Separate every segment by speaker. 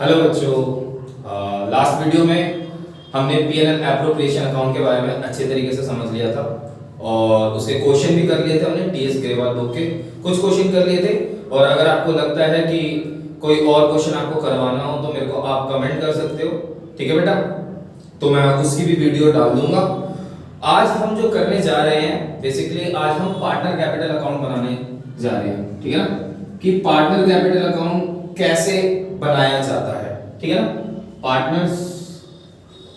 Speaker 1: Hello बच्चों, last video में हमने पीएनएल एप्रोप्रिएशन अकाउंट के बारे में अच्छे तरीके से समझ लिया था और उसके क्वेश्चन भी कर लिए थे। हमने टीएस ग्रेवाल बुक के कुछ क्वेश्चन कर लिए थे और अगर आपको लगता है कि कोई और क्वेश्चन आपको करवाना हो तो मेरे को आप कमेंट कर सकते हो, ठीक है बेटा। तो मैं उसकी भी वीडियो डाल दूंगा। आज हम जो करने जा रहे हैं, बेसिकली आज हम पार्टनर कैपिटल अकाउंट बनाने जा रहे हैं, ठीक है ना, कि पार्टनर कैपिटल अकाउंट कैसे बनाया जाता है, ठीक है ना। पार्टनर्स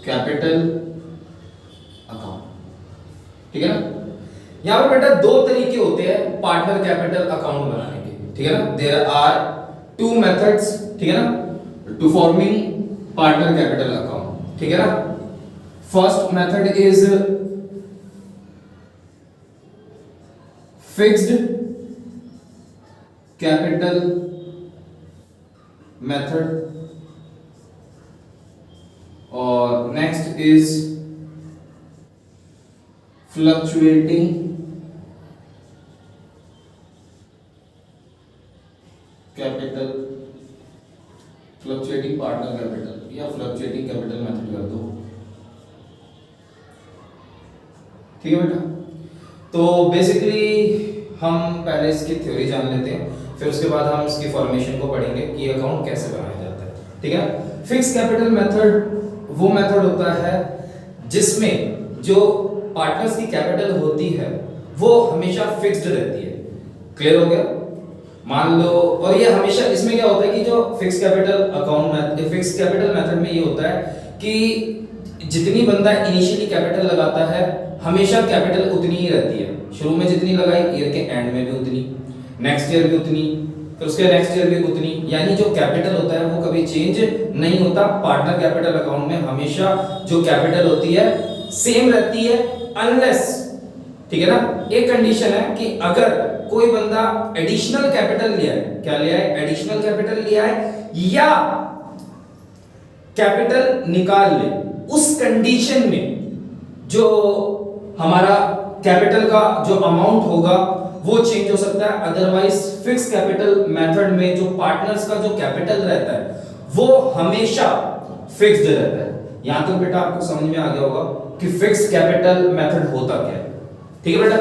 Speaker 1: कैपिटल अकाउंट, ठीक है ना। यहां पर बेटा दो तरीके होते हैं पार्टनर कैपिटल अकाउंट बनाने के, ठीक है ना। देयर आर टू मेथड्स, ठीक है ना, to forming partner capital account, ठीक है ना। First method is fixed capital method और next is fluctuating capital, fluctuating partner capital या फ्लक्चुएटिंग कैपिटल मेथड कर दो, ठीक है बेटा। तो बेसिकली हम पहले इसकी थ्योरी जान लेते हैं, फिर उसके बाद हम इसकी फॉर्मेशन को पढ़ेंगे कि अकाउंट कैसे बनाया जाता है, ठीक है। फिक्स कैपिटल मेथड वो मेथड होता है जिसमें जो पार्टनर्स की कैपिटल होती है वो हमेशा फिक्स्ड रहती है। क्लियर हो गया? मान लो, और ये हमेशा इसमें क्या होता है कि जो फिक्स कैपिटल अकाउंट में, फिक्स कैपिटल मेथड में ये होता है कि जितनी बंदा इनिशियली कैपिटल लगाता है हमेशा कैपिटल उतनी ही रहती है। शुरू में जितनी लगाई ईयर के एंड में भी उतनी, नेक्स्ट ईयर भी उतनी, फिर उसके नेक्स्ट ईयर भी उतनी, यानी जो कैपिटल होता है वो कभी चेंज नहीं होता। पार्टनर कैपिटल अकाउंट में हमेशा जो कैपिटल होती है सेम रहती है, अनलेस, ठीक है ना, एक कंडीशन है कि अगर कोई बंदा एडिशनल कैपिटल लिया है, क्या लिया है, एडिशनल कैपिटल लिया है या कैपिटल निकाल ले, उस कंडीशन में जो हमारा कैपिटल का जो अमाउंट होगा वो चेंज हो सकता है। अदरवाइज फिक्स कैपिटल मेथड में जो पार्टनर्स का जो कैपिटल रहता है वो हमेशा फिक्स्ड रहता है। यहां तक बेटा आपको समझ में आ गया होगा कि फिक्स कैपिटल मेथड होता क्या है, ठीक है बेटा।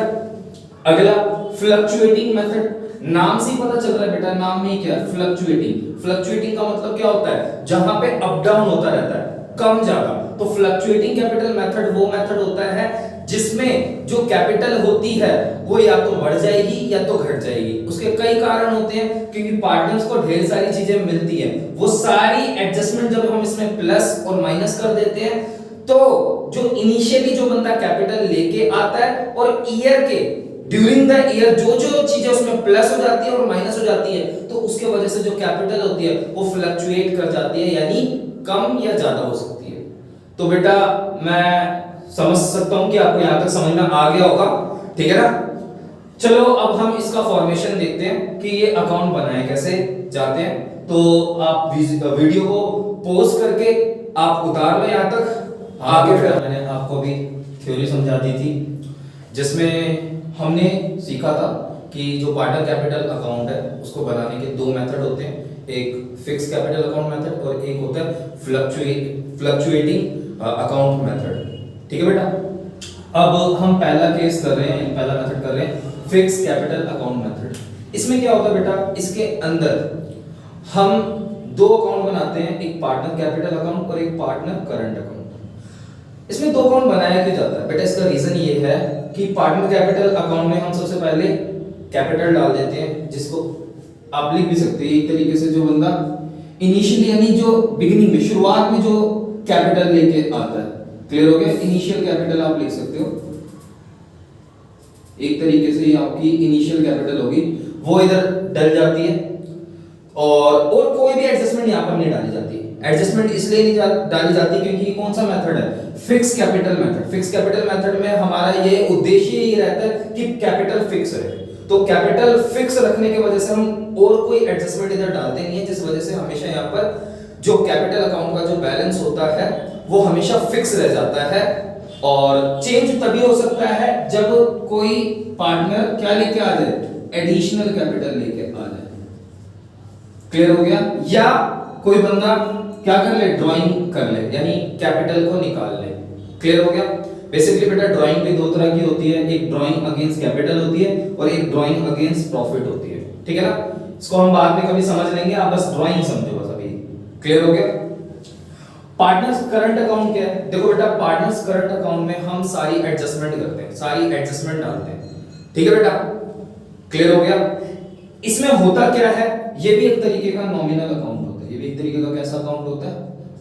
Speaker 1: अगला फ्लक्चुएटिंग मेथड, नाम से ही पता चल रहा है बेटा, नाम में ही क्या है, फ्लक्चुएटिंग। फ्लक्चुएटिंग का मतलब क्या होता है, जहां पे अप डाउन होता रहता है, कम ज्यादा। तो फ्लक्चुएटिंग कैपिटल मेथड वो मेथड होता है जिसमें जो कैपिटल होती है वो या तो बढ़ जाएगी या तो घट जाएगी। उसके कई कारण होते हैं, क्योंकि पार्टनर्स को ढेर सारी चीजें मिलती हैं, वो सारी एडजस्टमेंट जब हम इसमें प्लस और माइनस कर देते हैं तो जो इनिशियली जो बंदा कैपिटल लेके आता है और ईयर के ड्यूरिंग द ईयर जो जो चीजें उसमें प्लस हो जाती है और माइनस हो जाती है, तो उसके वजह से जो कैपिटल होती है वो फ्लक्चुएट कर जाती है, यानी कम या ज्यादा हो सकती है। तो बेटा मैं समझ सकता हूं कि आपको यहां तक समझ में आ गया होगा, ठीक है ना। चलो अब हम इसका फॉर्मेशन देखते हैं कि ये अकाउंट बनाए कैसे जाते हैं। तो आप वीडियो को पॉज करके आप उतार लो यहां तक। आगे फिर मैंने आपको भी थ्योरी समझा दी थी जिसमें हमने सीखा था कि जो पार्टनर कैपिटल अकाउंट है उसको बनाने के दो मेथड होते हैं, एक फिक्स कैपिटल अकाउंट मेथड और एक होता है फ्लक्चुएटिंग अकाउंट मेथड, ठीक है बेटा। अब हम पहला केस कर रहे हैं, पहला मेथड कर रहे हैं फिक्स कैपिटल अकाउंट मेथड। इसमें क्या होता है बेटा, इसके अंदर हम दो अकाउंट बनाते हैं, एक पार्टनर कैपिटल अकाउंट और एक पार्टनर करंट अकाउंट। इसमें दो अकाउंट बनाया क्यों जाता है बेटा, इसका रीजन ये है कि पार्टनर कैपिटल अकाउंट में हम सबसे पहले कैपिटल डाल देते हैं, जिसको आप लिख भी सकते हैं एक तरीके से, जो बंदा इनिशियली यानी जो बिगिनिंग में शुरुआत में जो कैपिटल लेके आता है। क्लियर हो गया? इनिशियल कैपिटल आप लिख सकते हो, एक तरीके से ये आपकी इनिशियल कैपिटल होगी, वो इधर डल जाती है और कोई भी एडजस्टमेंट यहां पर नहीं डाली जाती। एडजस्टमेंट इसलिए नहीं डाली जाती क्योंकि ये कौन सा मेथड है, fix capital method. Fix capital method में हमारा ये उद्देश्य ही रहता है कि कैपिटल फिक्स रहे। तो कैपिटल फिक्स रखने की वजह से हम और कोई एडजस्टमेंट इधर डालते नहीं है, जिस वजह से हमेशा यहाँ पर जो कैपिटल अकाउंट का जो बैलेंस होता है वो हमेशा फिक्स रह जाता है। और चेंज तभी हो सकता है जब कोई पार्टनर क्या लेके आ जाए, एडिशनल कैपिटल लेके आ जाए। क्लियर हो गया? या कोई बंदा क्या कर ले, ड्राइंग कर ले, यानी कैपिटल को निकाल ले। क्लियर हो गया? बेसिकली बेटा ड्राइंग भी दो तरह की होती है, एक ड्राइंग अगेंस्ट कैपिटल होती है और एक ड्राइंग अगेंस्ट प्रॉफिट होती है। ठीक है ना? इसको हम बाद में कभी समझ लेंगे, आप बस ड्राइंग समझो बस अभी। क्लियर हो गया? पार्टनर्स करंट अकाउंट क्या है? देखो बेटा, पार्टनर्स करंट अकाउंट में हम सारी एडजस्टमेंट करते हैं, सारी एडजस्टमेंट डालते हैं। ठीक है बेटा? क्लियर हो गया? इसमें होता क्या है, ये भी एक तरीके का नॉमिनल अकाउंट होता है, ये भी एक तरीके का कैसा अकाउंट होता है,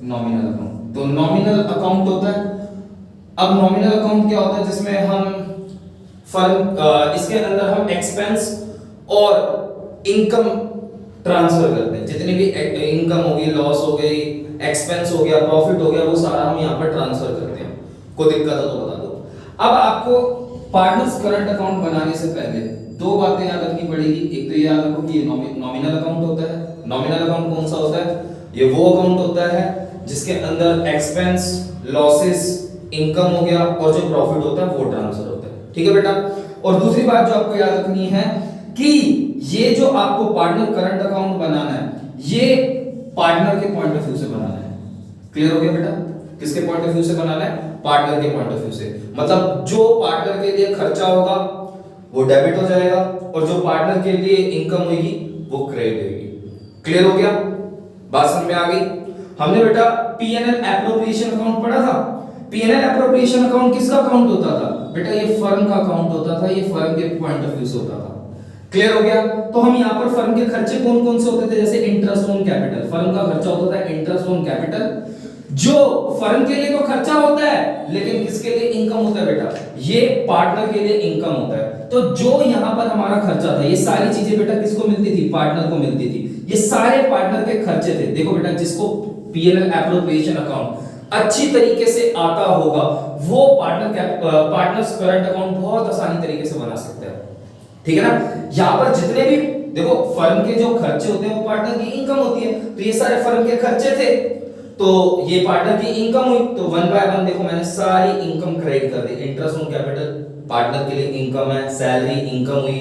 Speaker 1: नॉमिनल अकाउंट। तो नॉमिनल अकाउंट होता है। अब नॉमिनल अकाउंट क्या होता है, जिसमें हम फर्म इसके अंदर हम एक्सपेंस और इनकम ट्रांसफर करते हैं, जितनी भी इनकम होगी, लॉस हो गई, एक्सपेंस हो गया, प्रॉफिट हो गया, वो सारा हम यहाँ पर ट्रांसफर करते हैं। कोई दिक्कत हो तो बता दो। अब आपको पार्टनर्स करंट अकाउंट बनाने से पहले दो बातें याद रखनी पड़ेगी। एक तो ये याद रखो कि ये नॉमिनल अकाउंट होता है। नॉमिनल अकाउंट कौन सा होता है? ये वो अकाउंट होता है जिसके अंदर एक्सपेंस, लॉसेस, इनकम हो गया और जो प्रॉफिट होता है वो ट्रांसफर होता है। ठीक है बेटा? और दूसरी बात जो आपको याद रखनी है कि ये जो आपको पार्टनर करंट अकाउंट बनाना है, ये पार्टनर के पॉइंट ऑफ व्यू से बनाना है। क्लियर हो गया बेटा? किसके पॉइंट ऑफ व्यू से बनाना है? पार्टनर के पॉइंट ऑफ व्यू से। मतलब जो पार्टनर के लिए खर्चा होगा वो डेबिट हो जाएगा और जो पार्टनर के लिए इनकम होगी वो क्रेडिट होगी। क्लियर हो गया? बात समझ में आ गई? हमने बेटा पीएनएल एप्रोप्रिएशन अकाउंट पढ़ा था। पीएनएल एप्रोप्रिएशन अकाउंट किसका अकाउंट होता था बेटा? ये फर्म का अकाउंट होता था, ये फर्म के पॉइंट ऑफ व्यू से होता था। क्लियर हो गया? तो हम यहाँ पर फर्म के खर्चे कौन कौन से होते थे? जैसे इंटरेस्ट ऑन कैपिटल, फर्म का खर्चा होता था इंटरेस्ट ऑन कैपिटल, जो फर्म के लिए तो खर्चा होता है लेकिन किसके लिए इनकम होता है बेटा? ये पार्टनर के लिए इनकम होता है। तो जो यहाँ पर हमारा खर्चा था, ये सारी चीजें बेटा किसको मिलती थी? पार्टनर को मिलती थी। ये सारे पार्टनर के खर्चे थे। देखो बेटा, जिसको पीएनएल एप्रोप्रिएशन अकाउंट अच्छी तरीके से आता होगा वो पार्टनर्स करंट अकाउंट बहुत आसानी तरीके से बना सकता है। ठीक है ना? यहाँ पर जितने भी देखो फर्म के जो खर्चे होते हैं वो पार्टनर की इनकम होती है। तो ये सारे फर्म के खर्चे थे, तो ये पार्टनर की इनकम हुई। तो वन बाय वन देखो मैंने सारी इनकम क्रेडिट कर दी। इंटरेस्ट ऑन कैपिटल पार्टनर के लिए इनकम है, सैलरी इनकम हुई,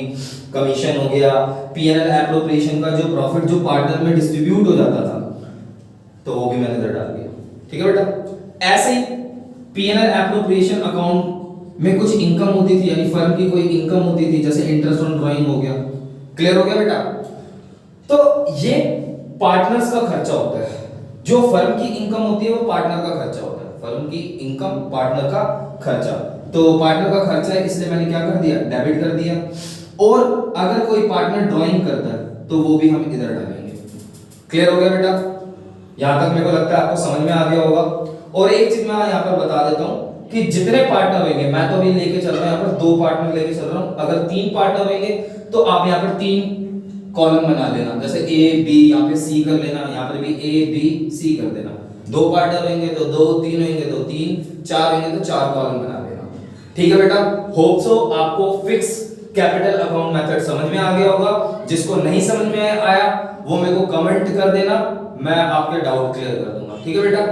Speaker 1: कमीशन हो गया, पीएनएल एप्रोप्रिएशन का जो प्रॉफिट जो पार्टनर में डिस्ट्रीब्यूट हो जाता था तो वो भी मैंने इधर डाल दिया। ठीक है बेटा? ऐसे ही पीएनएल एप्रोप्रिएशन अकाउंट में कुछ इनकम होती थी, यानी फर्म की कोई इनकम होती थी, जैसे इंटरेस्ट ऑन ड्राइंग हो गया। क्लियर हो गया बेटा? तो ये पार्टनर्स का खर्चा होता है। जो फर्म की इनकम होती है वो पार्टनर का खर्चा होता है। फर्म की इनकम पार्टनर का खर्चा, तो पार्टनर का खर्चा है इसलिए मैंने क्या कर दिया? डेबिट कर दिया। और अगर कोई पार्टनर ड्राइंग करता है तो वो भी हम इधर डालेंगे। क्लियर हो गया बेटा? यहां तक मेरे को लगता है आपको समझ में आ गया होगा। और एक चीज मैं यहां पर बता देता हूं कि जितने पार्टनर होंगे, मैं तो अभी लेके चल रहा हूं यहाँ पर 2 पार्टनर लेके चल रहा हूं। अगर 3 पार्टनर होंगे तो आप यहाँ पर 3 कॉलम बना लेना, जैसे ए बी, यहाँ पे सी कर लेना, यहाँ पर भी ए बी सी कर देना। 2 पार्टनर होंगे तो 2, 3 होंगे तो 3, 4 होंगे तो 4 कॉलम बना लेना। ठीक है बेटा? होप सो आपको फिक्स कैपिटल अकाउंट मेथड समझ में आ गया होगा। जिसको नहीं समझ में आया वो मेरे को कमेंट कर देना, मैं आपके डाउट क्लियर कर दूंगा। ठीक है बेटा?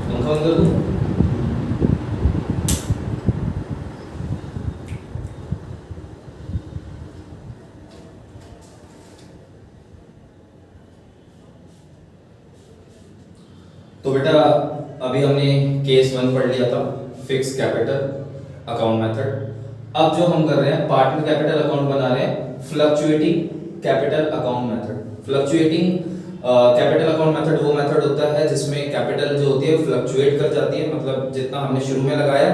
Speaker 1: पंखा कर दूं? तो बेटा अभी हमने केस 1 पढ़ लिया था, फिक्स कैपिटल अकाउंट मेथड। अब जो हम कर रहे हैं पार्टनर कैपिटल अकाउंट बना रहे हैं fluctuating capital account method. Fluctuating capital account method वो मेथड होता है जिसमें कैपिटल जो होती है फ्लक्चुएट कर जाती है, मतलब जितना हमने शुरू में लगाया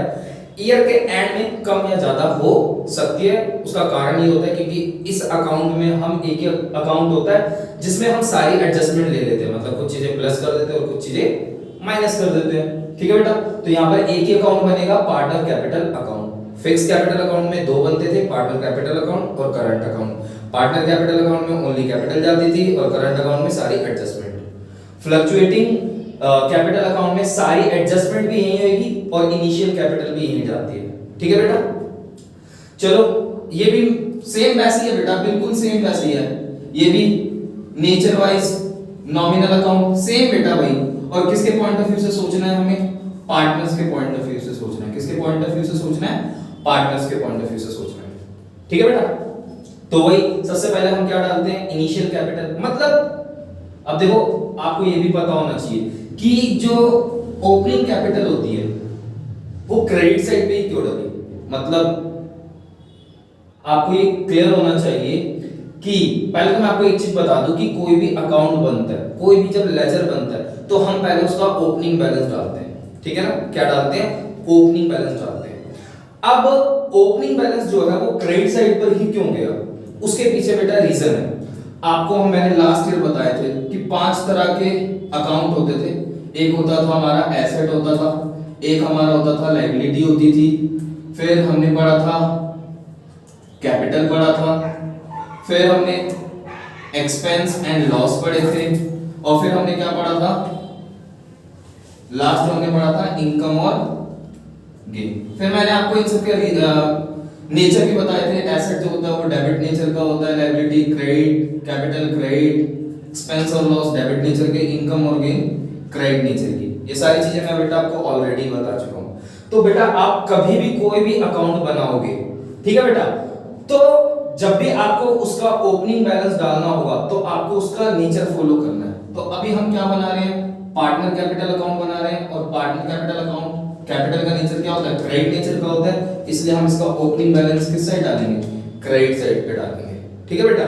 Speaker 1: ईयर के एंड में कम या ज्यादा हो सकती है। उसका कारण ये होता है क्योंकि इस अकाउंट में हम एक अकाउंट होता है जिसमें हम सारी एडजस्टमेंट ले लेते हैं, मतलब कुछ चीजें प्लस कर देते हैं और कुछ चीजें माइनस कर देते हैं। ठीक है बेटा? तो यहाँ पर एक ही अकाउंट बनेगा, partner capital account. Fix capital account में 2 बनते थे, पार्टनर कैपिटल अकाउंट और current account. Partner capital account में ओनली कैपिटल जाती थी और करंट अकाउंट में सारी एडजस्टमेंट। फ्लक्चुएटिंग कैपिटल अकाउंट में सारी एडजस्टमेंट भी यही होगी और इनिशियल कैपिटल भी यही जाती है। ठीक है बेटा? चलो ये भी सेम वैसी है बेटा, बिल्कुल सेम वैसी है। ये भी nature wise nominal account same बेटा भाई। और किसके पॉइंट ऑफ व्यू से सोचना है हमें? पार्टनर्स के पॉइंट ऑफ व्यू से सोचना है। किसके पॉइंट ऑफ व्यू से सोचना है? पार्टनर्स के पॉइंट ऑफ व्यू से सोचना है। ठीक है बेटा। तो वही सबसे पहले हम क्या डालते हैं, इनिशियल कैपिटल। मतलब अब देखो आपको ये भी पता होना चाहिए कि जो ओपनिंग कैपिटल होती है वो क्रेडिट साइड पे ही क्यों डली। मतलब आपको ये क्लियर होना चाहिए कि पहले तो मैं आपको एक चीज बता दूं कि कोई भी अकाउंट बनता है, कोई भी जब लेजर बनता है तो हम पहले उसका ओपनिंग बैलेंस डालते हैं, ठीक है ना। क्या डालते हैं, ओपनिंग बैलेंस डालते हैं। अब ओपनिंग बैलेंस जो है वो क्रेडिट साइड पर ही क्यों गया, उसके पीछे बेटा रीजन है। आपको मैंने लास्ट ईयर बताए थे कि 5 तरह के अकाउंट होते थे। एक होता था हमारा एसेट होता था, एक हमारा होता था लायबिलिटी होती थी, फिर हमने पढ़ा था कैपिटल पढ़ा था, फिर हमने एक्सपेंस एंड लॉस पढ़े थे, और फिर हमने क्या पढ़ा था, लास्ट हमने पढ़ा था इनकम और गेन। फिर मैंने आपको इन सबके नेचर भी बताए थे। एसेट जो होता है वो डेबिट नेचर का होता है, liability credit, capital credit, expense और लॉस डेबिट नेचर के, इनकम और गेन क्रेडिट नेचर की। ये सारी चीजें मैं बेटा आपको ऑलरेडी बता चुका हूं। तो बेटा आप कभी भी कोई भी अकाउंट बनाओगे, ठीक है बेटा, तो जब भी आपको उसका ओपनिंग बैलेंस डालना होगा तो आपको उसका नेचर फॉलो करना है। तो अभी हम क्या बना रहे हैं, पार्टनर कैपिटल अकाउंट बना रहे हैं, और पार्टनर कैपिटल अकाउंट कैपिटल का नेचर क्या होता है, क्रेडिट नेचर का होता है, इसलिए हम इसका ओपनिंग बैलेंस किस साइड डालेंगे, क्रेडिट साइड पे डालेंगे, ठीक है बेटा।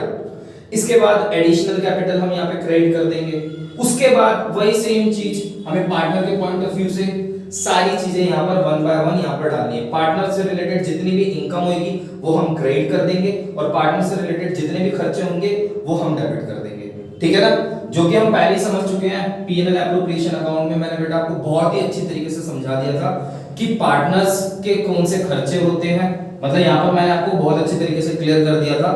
Speaker 1: इसके बाद एडिशनल कैपिटल हम यहाँ पे क्रेडिट कर देंगे। उसके बाद वही सेम चीज हमें पार्टनर के पॉइंट ऑफ व्यू से सारी चीजें यहाँ पर वन बाय वन यहाँ पर डालनी है। पार्टनर से रिलेटेड जितनी भी इनकम होगी वो हम क्रेडिट कर देंगे, और पार्टनर से रिलेटेड जितने भी खर्चे होंगे वो हम डेबिट कर देंगे, ठीक है ना। जो कि हम पहले ही समझ चुके हैं P&L एप्रोप्रिएशन अकाउंट में। मैंने बेटा आपको बहुत ही अच्छी तरीके से समझा दिया था कि पार्टनर्स के कौन से खर्चे होते हैं। मतलब यहाँ पर मैंने आपको बहुत अच्छे तरीके से क्लियर कर दिया था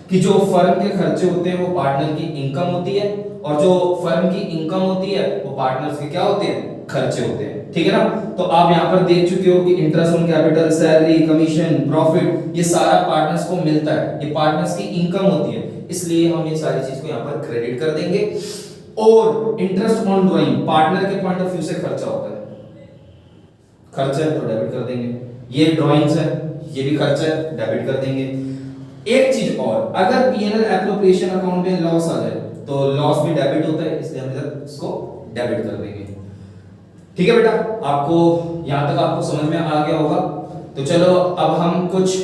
Speaker 1: कि जो फर्म के खर्चे होते हैं वो पार्टनर की इनकम होती है, और जो फर्म की इनकम होती है वो पार्टनर्स के क्या होते हैं, खर्चे होते हैं, ठीक है ना। तो आप यहाँ पर देख चुके हो कि interest on capital, salary, commission, profit, ये सारा पार्टनर्स को मिलता है, ये पार्टनर्स की इनकम होती है, इसलिए हम ये सारी चीज को यहाँ पर क्रेडिट कर देंगे। और इंटरेस्ट ऑन ड्राइंग पार्टनर के पॉइंट ऑफ व्यू से खर्चा होता है, खर्चा है तो डेबिट कर देंगे। ये ड्राइंग्स है, ये भी खर्चा है, डेबिट कर देंगे। एक चीज और, अगर P&L एप्रोप्रिएशन अकाउंट में लॉस आ जाए तो लॉस भी डेबिट होता है, इसलिए हम इधर इसको डेबिट कर देंगे, ठीक है बेटा। आपको यहां तक आपको समझ में आ गया होगा। तो चलो अब हम कुछ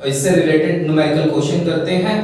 Speaker 1: इससे रिलेटेड न्यूमेरिकल क्वेश्चन करते हैं।